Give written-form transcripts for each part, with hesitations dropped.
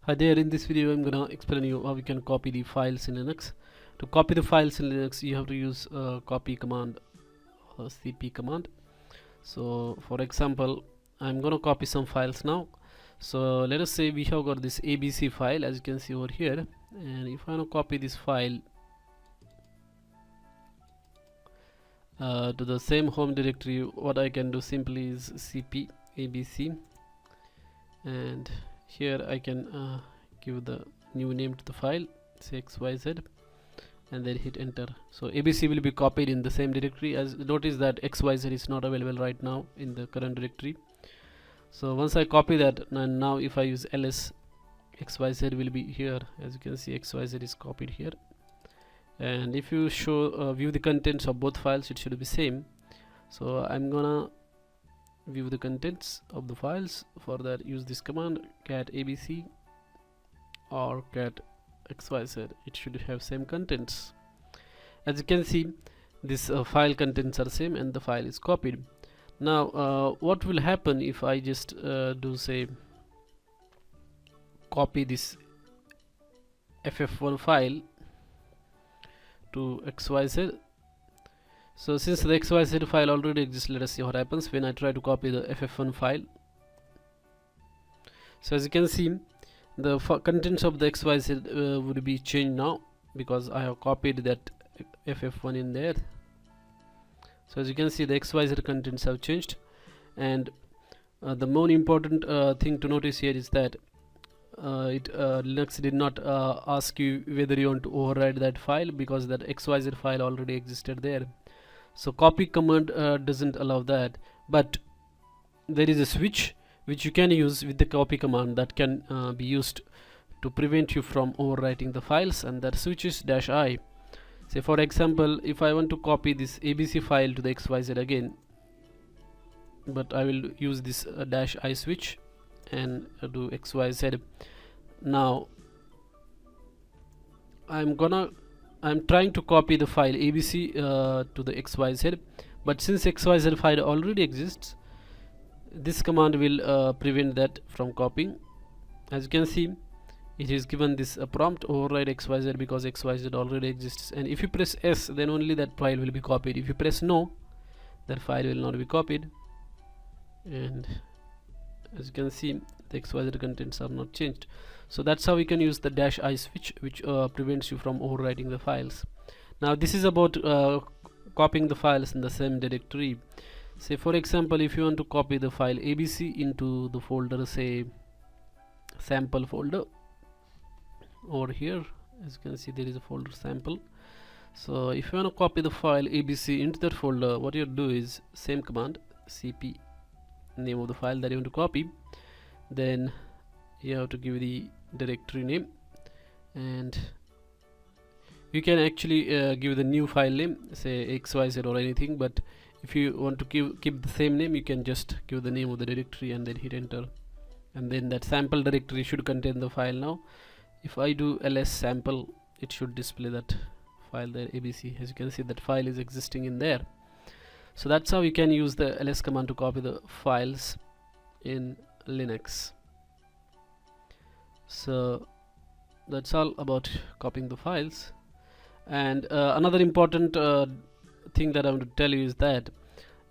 Hi there, in this video I'm gonna explain you how we can copy the files in Linux. To copy the files in Linux you have to use copy command or cp command. So for example, I'm gonna copy some files now. So let us say we have got this abc file, as you can see over here, and if I want to copy this file to the same home directory, what I can do simply is cp abc, and here I can give the new name to the file, say xyz, and then hit enter. So abc will be copied in the same directory. As notice that xyz is not available right now in the current directory. So once I copy that, and now if I use ls, xyz will be here. As you can see, xyz is copied here, and if you view the contents of both files, it should be same. So I'm gonna view the contents of the files. For that, use this command cat abc or cat xyz. It should have same contents. As you can see, this file contents are same and the file is copied. Now what will happen if I just do say copy this ff1 file to xyz? So since the xyz file already exists, let us see what happens when I try to copy the ff1 file. So as you can see, the contents of the xyz would be changed now because I have copied that ff1 in there. So as you can see, the xyz contents have changed, and the more important thing to notice here is that Linux did not ask you whether you want to override that file, because that xyz file already existed there. So copy command doesn't allow that, but there is a switch which you can use with the copy command that can be used to prevent you from overwriting the files, and that switch is -i. Say for example, if I want to copy this abc file to the xyz again, but I will use this -i switch and do xyz. Now I'm trying to copy the file abc to the xyz, but since xyz file already exists, this command will prevent that from copying. As you can see, it is given this prompt override xyz because xyz already exists, and if you press S, then only that file will be copied. If you press no, that file will not be copied. And as you can see, the xyz contents are not changed. So that's how we can use the -i switch, which prevents you from overwriting the files. Now this is about copying the files in the same directory. Say for example, if you want to copy the file abc into the folder, say sample folder, over here, as you can see, there is a folder sample. So if you want to copy the file abc into that folder, what you do is same command, cp name of the file that you want to copy, then you have to give the directory name, and you can actually give the new file name, say xyz or anything, but if you want to keep the same name, you can just give the name of the directory and then hit enter, and then that sample directory should contain the file. Now if I do ls sample, it should display that file there, abc. As you can see, that file is existing in there. So that's how you can use the ls command to copy the files in Linux. So that's all about copying the files. And another important thing that I want to tell you is that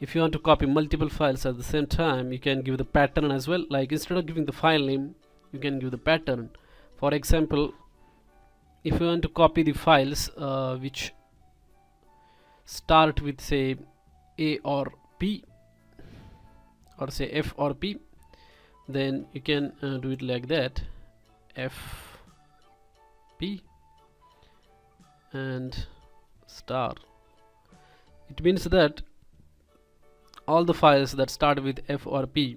if you want to copy multiple files at the same time, you can give the pattern as well. Like instead of giving the file name, you can give the pattern. For example, if you want to copy the files which start with say a or p, or say f or p, then you can do it like that, f p and star. It means that all the files that start with f or p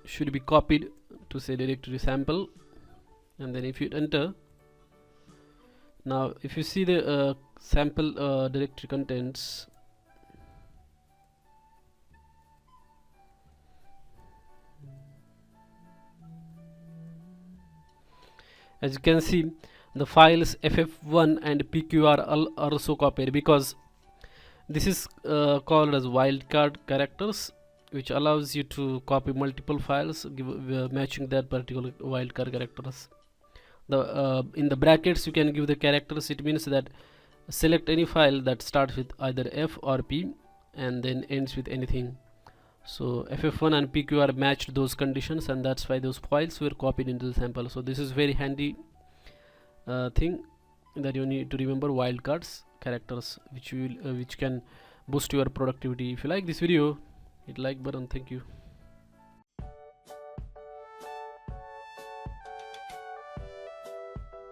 should be copied to say directory sample, and then if you enter, now if you see the sample directory contents, as you can see, the files ff1 and pq are also copied, because this is called as wildcard characters. which allows you to copy multiple files, matching that particular wildcard characters. In the brackets you can give the characters. It means that select any file that starts with either F or P and then ends with anything. So ff1 and pqr matched those conditions, and that's why those files were copied into the sample. So this is very handy thing that you need to remember, wildcards characters, which can boost your productivity. If you like this video, hit like button. Thank you.